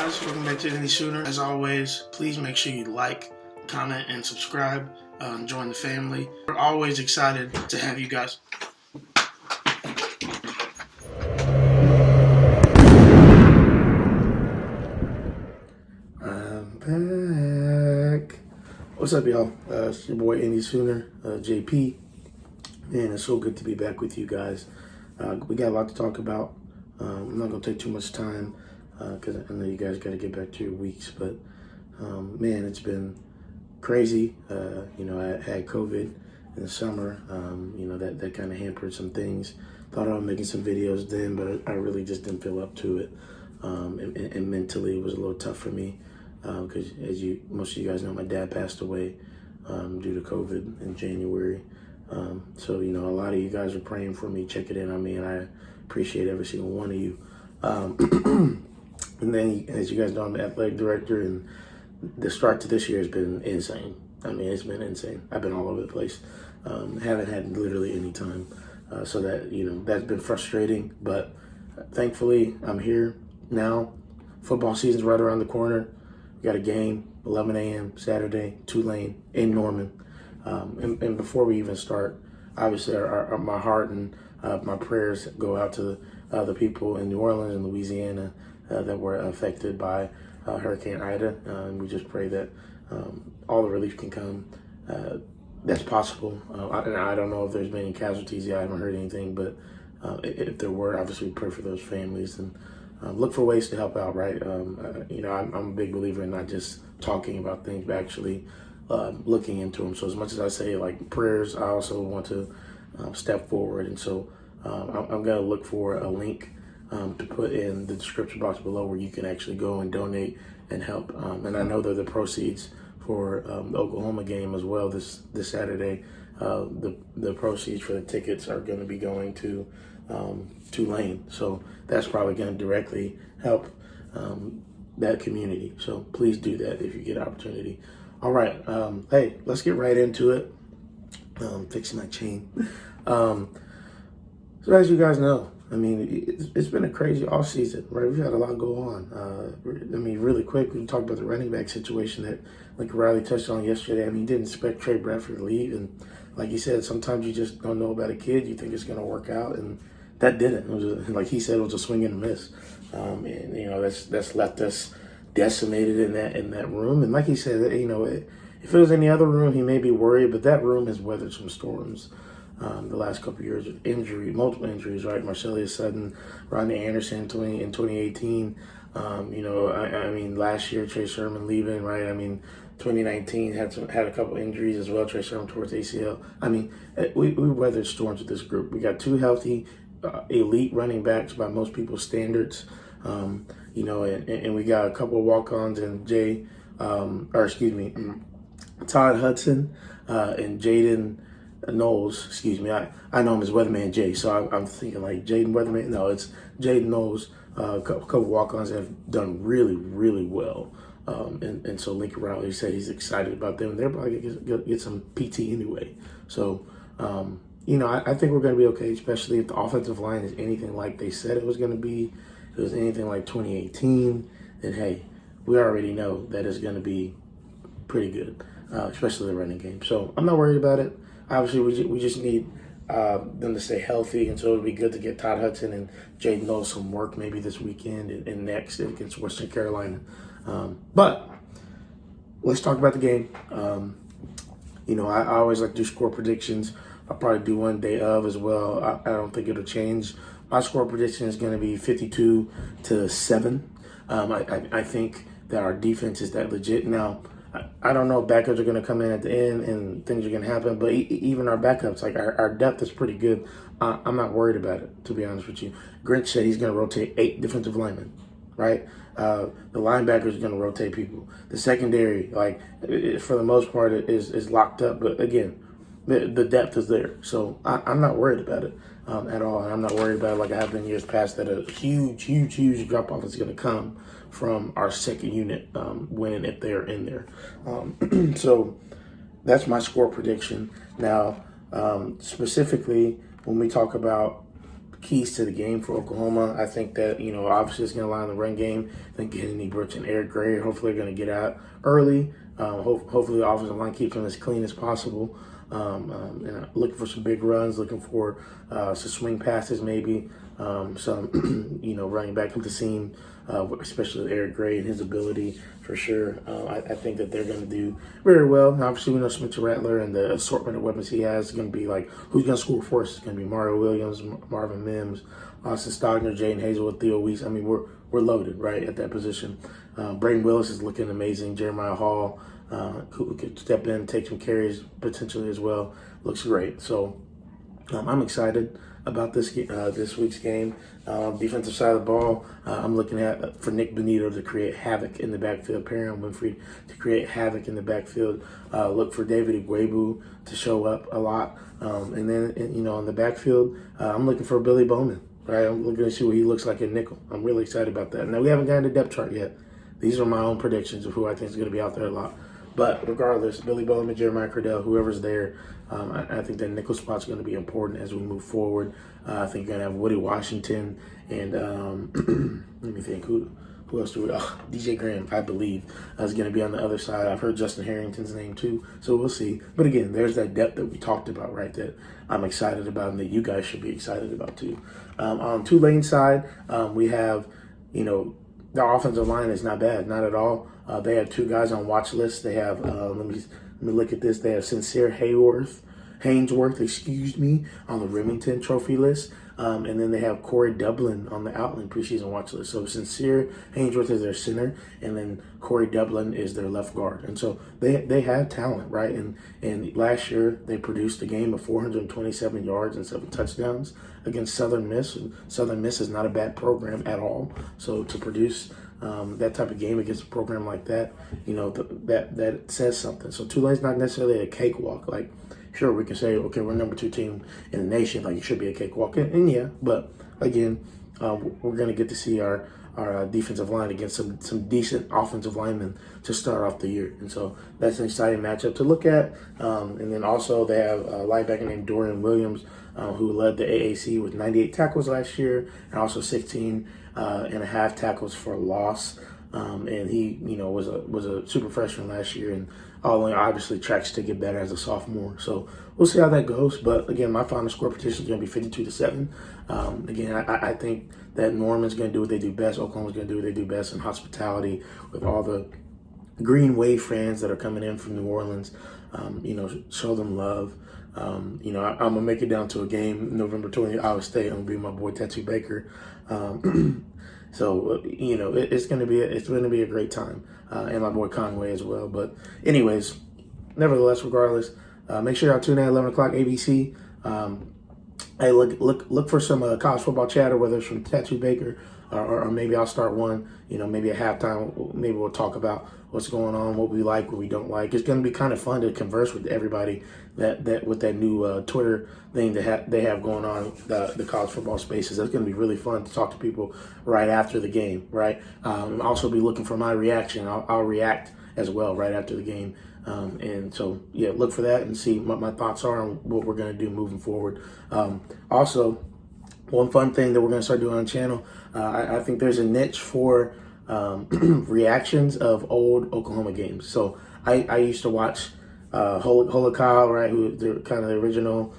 guys, welcome back to Indy Sooner. As always, please make sure you like, comment, and subscribe. Join the family. We're always excited to have you guys. I'm back. What's up, y'all? It's your boy Indy Sooner, JP. Man, it's so good to be back with you guys. We got a lot to talk about. I'm not going to take too much time because I know you guys got to get back to your weeks. But, man, it's been crazy. I had COVID in the summer. That kind of hampered some things. Thought I was making some videos then, but I really just didn't feel up to it. And mentally, it was a little tough for me because, most of you guys know, my dad passed away due to COVID in January. So, a lot of you guys are praying for me, checking in on me, and I appreciate every single one of you. And then, as you guys know, I'm the athletic director, and the start to this year has been insane. I mean, it's been insane. I've been all over the place. Haven't had literally any time. So that, that's been frustrating, but thankfully I'm here now. Football season's right around the corner. We got a game, 11 a.m. Saturday, Tulane in Norman. And before we even start, obviously my heart and my prayers go out to the people in New Orleans and Louisiana that were affected by Hurricane Ida. And we just pray that all the relief can come that's possible. I don't know if there's been any casualties yet. I haven't heard anything, but if there were, obviously pray for those families and look for ways to help out, right? I'm a big believer in not just talking about things, but actually looking into them. So as much as I say like prayers, I also want to step forward. And so I'm going to look for a link to put in the description box below where you can actually go and donate and help. And I know they're the proceeds for the Oklahoma game as well this Saturday. The proceeds for the tickets are going to be going to Tulane. So that's probably going to directly help that community. So please do that if you get opportunity. All right. Hey, let's get right into it. Fixing my chain. So as you guys know, I mean, it's been a crazy off season, right? We've had a lot go on. Really quick, we talked about the running back situation that like Riley touched on yesterday. I mean, he didn't expect Trey Bradford to leave. And like he said, sometimes you just don't know about a kid. You think it's going to work out. And that didn't. It was like he said, it was a swing and a miss. That's left us decimated in that room. And like he said, if it was any other room, he may be worried, but that room has weathered some storms the last couple of years with multiple injuries, right? Marcellus Sutton, Rodney Anderson in 2018. Last year, Trey Sermon leaving, right? 2019 had a couple injuries as well. Trey Sermon towards ACL. We weathered storms with this group. We got two healthy, elite running backs by most people's standards. And we got a couple of walk-ons and Todd Hudson and Jaden Knowles. I know him as Weatherman Jay, so I'm thinking like Jaden Weatherman. No, it's Jaden Knowles. A couple of walk-ons that have done really, really well. And so Lincoln Riley said he's excited about them. They're probably going to get some PT anyway. So, I think we're going to be okay, especially if the offensive line is anything like they said it was going to be. If it was anything like 2018, then, hey, we already know that it's going to be pretty good, especially the running game. So I'm not worried about it. Obviously, we just need them to stay healthy, and so it'll be good to get Todd Hudson and Jaden Knowles some work maybe this weekend and next against Western Carolina. But let's talk about the game. I always like to do score predictions. I'll probably do one day of as well. I don't think it'll change. My score prediction is going to be 52-7. I think that our defense is that legit. Now, I don't know if backups are going to come in at the end and things are going to happen, but even our backups, like our depth is pretty good. I'm not worried about it, to be honest with you. Grinch said he's going to rotate 8 defensive linemen, right? The linebackers are going to rotate people. The secondary, for the most part, is locked up. But again, the depth is there. So I'm not worried about it at all. And I'm not worried about it like I have been years past that a huge drop-off is going to come from our second unit when if they're in there. So that's my score prediction. Now, specifically, when we talk about keys to the game for Oklahoma. I think that, obviously it's going to lie on the run game. I think Indy Sooner and Eric Gray hopefully are going to get out early. Hopefully the offensive line keeps them as clean as possible. And looking for some big runs, looking for some swing passes maybe, some, running back from the seam, especially with Eric Gray and his ability for sure. I think that they're going to do very well. Obviously, we know Spencer Rattler and the assortment of weapons he has is going to be like, who's going to score for us? It's going to be Mario Williams, Marvin Mims, Austin Stogner, Jaden Hazelwood, Theo Weiss. I mean, we're loaded, right, at that position. Braden Willis is looking amazing. Jeremiah Hall, who could step in, take some carries potentially as well. Looks great. So I'm excited about this week's game. Defensive side of the ball, I'm looking at for Nick Benito to create havoc in the backfield, Perrion Winfrey to create havoc in the backfield. Look for David Igwebu to show up a lot. And then, in the backfield, I'm looking for Billy Bowman. Right, I'm looking to see what he looks like in nickel. I'm really excited about that. Now, we haven't gotten the depth chart yet. These are my own predictions of who I think is going to be out there a lot. But regardless, Billy Bowman, Jeremiah Cardell, whoever's there, I think that nickel spot's going to be important as we move forward. I think you're going to have Woody Washington and let me think, who else do we? DJ Graham, I believe, is going to be on the other side. I've heard Justin Harrington's name too, so we'll see. But again, there's that depth that we talked about, right, that I'm excited about and that you guys should be excited about too. On Tulane side, we have, their offensive line is not bad, not at all. They have two guys on watch list. They have, let me look at this. They have Sincere Hayworth, on the Remington Trophy list. And then they have Corey Dublin on the Outland preseason watch list. So Sincere Hayworth is their center, and then Corey Dublin is their left guard. And so they have talent, right? And last year they produced a game of 427 yards and 7 touchdowns against Southern Miss. And Southern Miss is not a bad program at all. So to produce that type of game against a program like that, that says something. So Tulane's not necessarily a cakewalk. Like, sure, we can say, okay, we're number 2 team in the nation. Like, it should be a cakewalk. And yeah, but again, we're going to get to see our defensive line against some decent offensive linemen to start off the year. And so that's an exciting matchup to look at. And then also they have a linebacker named Dorian Williams, who led the AAC with 98 tackles last year and also 16 and a half tackles for a loss. And he, was a super freshman last year, and obviously tracks to get better as a sophomore. So we'll see how that goes. But again, my final score prediction is going to be 52-7. Again, I think that Norman's going to do what they do best. Oklahoma's going to do what they do best in hospitality with all the Green Wave fans that are coming in from New Orleans. Show them love. I'm going to make it down to a game November 20th, Iowa State. I'm going to be my boy Tattoo Baker. So, it's going to be a great time. And my boy Conway as well. But anyways, nevertheless, regardless, make sure y'all tune in at 11 o'clock ABC. Hey, look for some college football chatter, whether it's from Tattoo Baker or maybe I'll start one, maybe at halftime. Maybe we'll talk about what's going on, what we like, what we don't like. It's going to be kind of fun to converse with everybody that with that new Twitter thing that they have going on, the college football spaces. That's going to be really fun to talk to people right after the game, right? I'll also be looking for my reaction. I'll react as well right after the game. And so, yeah, look for that and see what my thoughts are on what we're going to do moving forward. Also, one fun thing that we're going to start doing on the channel, I think there's a niche for reactions of old Oklahoma games. So I used to watch Hola Kyle, right, who the kind of the original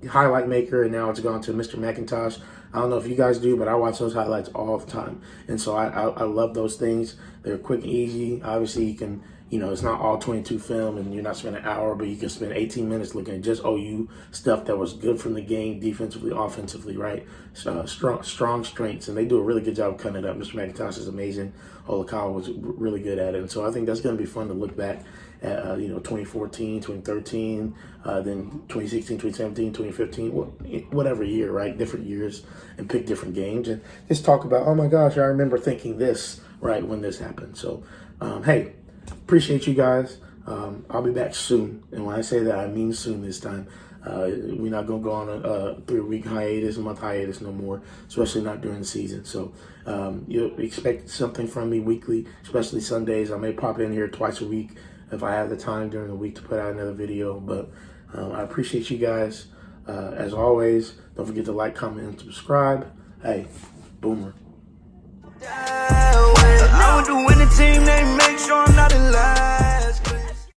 highlight maker, and now it's gone to Mr. McIntosh. I don't know if you guys do, but I watch those highlights all the time. And so I love those things. They're quick and easy. Obviously, you can, it's not all 22 film and you're not spending an hour, but you can spend 18 minutes looking at just OU stuff that was good from the game, defensively, offensively, right? So, strong strengths. And they do a really good job of cutting it up. Mr. McIntosh is amazing. Olakawa was really good at it. And so I think that's going to be fun to look back at, 2014, 2013, then 2016, 2017, 2015, whatever year, right? Different years, and pick different games and just talk about, oh my gosh, I remember thinking this, right, when this happened. So, hey, appreciate you guys. I'll be back soon. And when I say that, I mean soon this time. We're not going to go on a 3-week hiatus, a month hiatus no more, especially not during the season. So you'll expect something from me weekly, especially Sundays. I may pop in here twice a week if I have the time during the week to put out another video. But I appreciate you guys. As always, don't forget to like, comment, and subscribe. Hey, Boomer.